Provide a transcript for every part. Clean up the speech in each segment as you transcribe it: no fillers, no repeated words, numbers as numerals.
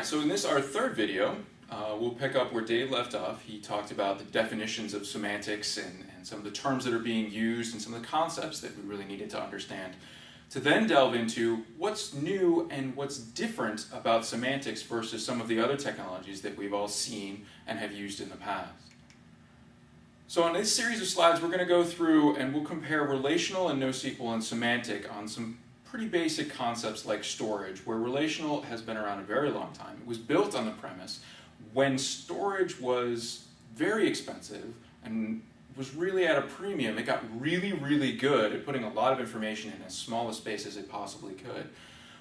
Alright, so in this, our third video, we'll pick up where Dave left off. He talked about the definitions of semantics and some of the terms that are being used and some of the concepts that we really needed to understand. To then delve into what's new and what's different about semantics versus some of the other technologies that we've all seen and have used in the past. So in this series of slides, we're going to go through and we'll compare relational and NoSQL and semantic on some pretty basic concepts like storage, where relational has been around a very long time. It was built on the premise when storage was very expensive and was really at a premium. It got really, really good at putting a lot of information in as small a space as it possibly could.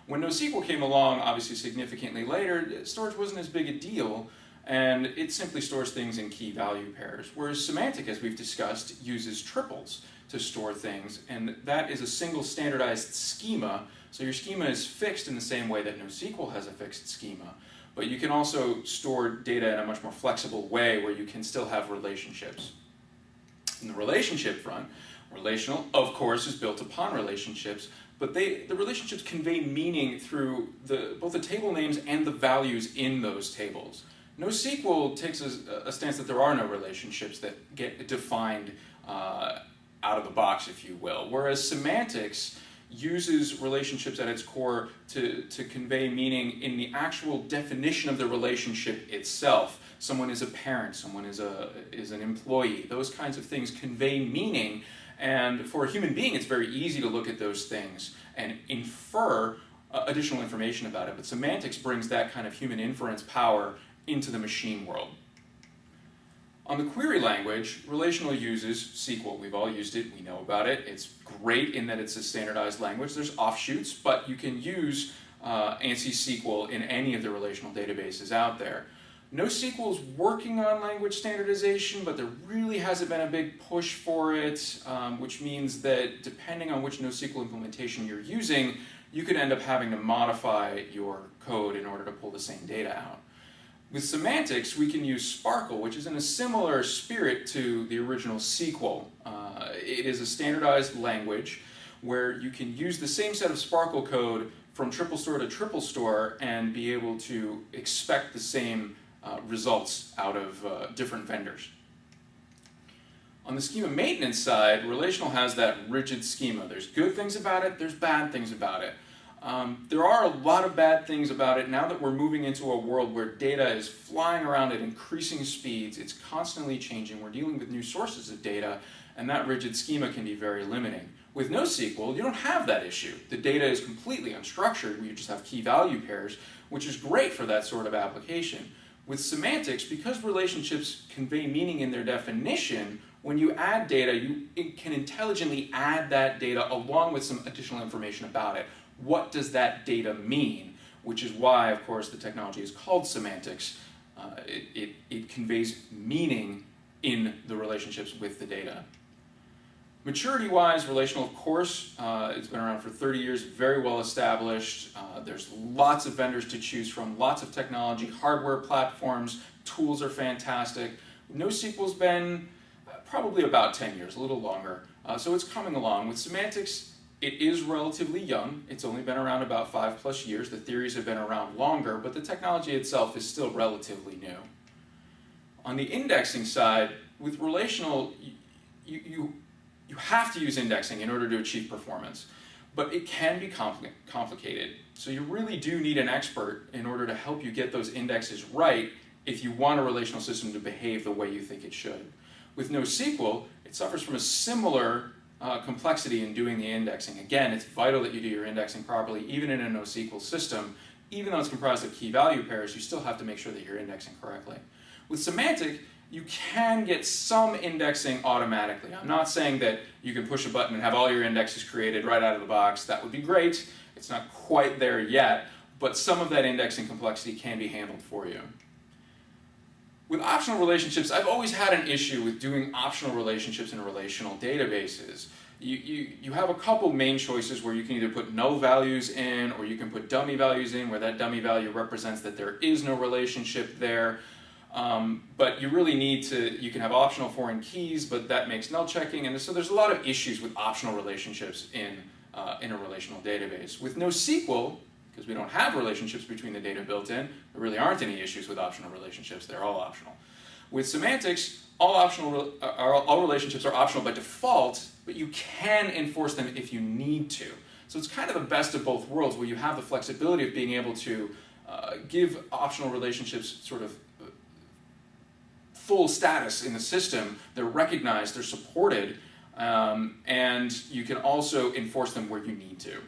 When NoSQL came along, obviously significantly later, storage wasn't as big a deal, and it simply stores things in key value pairs. Whereas semantic, as we've discussed, uses triples to store things, and that is a single standardized schema. So your schema is fixed in the same way that NoSQL has a fixed schema, but you can also store data in a much more flexible way where you can still have relationships. In the relationship front, relational, of course, is built upon relationships, but the relationships convey meaning through both the table names and the values in those tables. NoSQL takes a stance that there are no relationships that get defined out of the box, if you will, whereas semantics uses relationships at its core to convey meaning in the actual definition of the relationship itself. Someone is a parent, someone is an employee. Those kinds of things convey meaning, and for a human being it's very easy to look at those things and infer additional information about it, but semantics brings that kind of human inference power into the machine world. On the query language, relational uses SQL. We've all used it, we know about it. It's great in that it's a standardized language. There's offshoots, but you can use ANSI SQL in any of the relational databases out there. NoSQL is working on language standardization, but there really hasn't been a big push for it, which means that depending on which NoSQL implementation you're using, you could end up having to modify your code in order to pull the same data out. With semantics, we can use Sparkle, which is in a similar spirit to the original SQL. It is a standardized language where you can use the same set of Sparkle code from triple store to triple store and be able to expect the same results out of different vendors. On the schema maintenance side, relational has that rigid schema. There's good things about it, there's bad things about it. There are a lot of bad things about it now that we're moving into a world where data is flying around at increasing speeds. It's constantly changing. We're dealing with new sources of data, and that rigid schema can be very limiting. With NoSQL, you don't have that issue. The data is completely unstructured. You just have key value pairs, which is great for that sort of application. With semantics, because relationships convey meaning in their definition, when you add data, you can intelligently add that data along with some additional information about it. What does that data mean? Which is why, of course, the technology is called semantics. It conveys meaning in the relationships with the data. Maturity-wise, relational, of course, it's been around for 30 years, very well established. There's lots of vendors to choose from, lots of technology, hardware platforms, tools are fantastic. NoSQL's been probably about 10 years, a little longer. So it's coming along. With semantics, it is relatively young. It's only been around about 5+ years. The theories have been around longer, but the technology itself is still relatively new. On the indexing side, with relational, you have to use indexing in order to achieve performance, but it can be complicated. So you really do need an expert in order to help you get those indexes right if you want a relational system to behave the way you think it should. With NoSQL, it suffers from a similar complexity in doing the indexing. Again, it's vital that you do your indexing properly, even in a NoSQL system. Even though it's comprised of key value pairs, you still have to make sure that you're indexing correctly. With semantic, you can get some indexing automatically. I'm not saying that you can push a button and have all your indexes created right out of the box. That would be great. It's not quite there yet, but some of that indexing complexity can be handled for you. With optional relationships, I've always had an issue with doing optional relationships in relational databases. You have a couple main choices where you can either put null values in or you can put dummy values in where that dummy value represents that there is no relationship there. But you really need to, you can have optional foreign keys, but that makes null checking, and so there's a lot of issues with optional relationships in a relational database. With NoSQL, because we don't have relationships between the data built in, there really aren't any issues with optional relationships. They're all optional. With semantics, all relationships are optional by default, but you can enforce them if you need to. So it's kind of the best of both worlds, where you have the flexibility of being able to give optional relationships sort of full status in the system. They're recognized, they're supported, and you can also enforce them where you need to.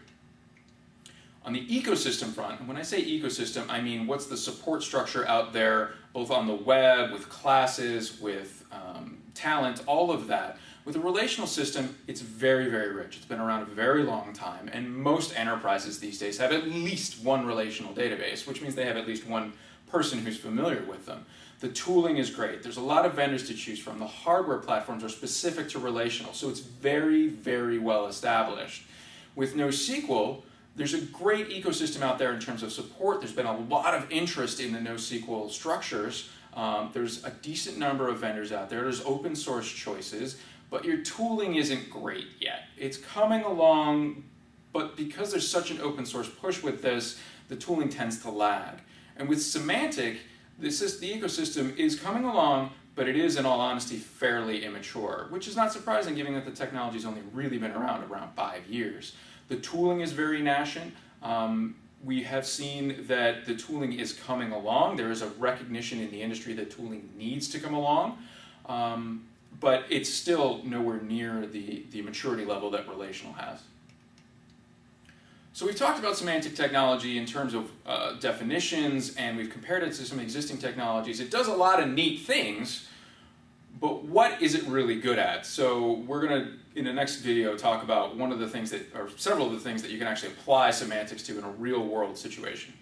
On the ecosystem front, and when I say ecosystem, I mean what's the support structure out there, both on the web, with classes, with talent, all of that. With a relational system, it's very, very rich. It's been around a very long time, and most enterprises these days have at least one relational database, which means they have at least one person who's familiar with them. The tooling is great. There's a lot of vendors to choose from. The hardware platforms are specific to relational, so it's very, very well established. With NoSQL, there's a great ecosystem out there in terms of support. There's been a lot of interest in the NoSQL structures. There's a decent number of vendors out there. There's open source choices, but your tooling isn't great yet. It's coming along, but because there's such an open source push with this, the tooling tends to lag. And with semantic, the ecosystem is coming along, but it is, in all honesty, fairly immature, which is not surprising given that the technology's only really been around 5 years. The tooling is very nascent. We have seen that the tooling is coming along. There is a recognition in the industry that tooling needs to come along, but it's still nowhere near the maturity level that relational has. So we've talked about semantic technology in terms of definitions, and we've compared it to some existing technologies. It does a lot of neat things, but what is it really good at? So we're going to, in the next video, talk about one of the things that, or several of the things that you can actually apply semantics to in a real world situation.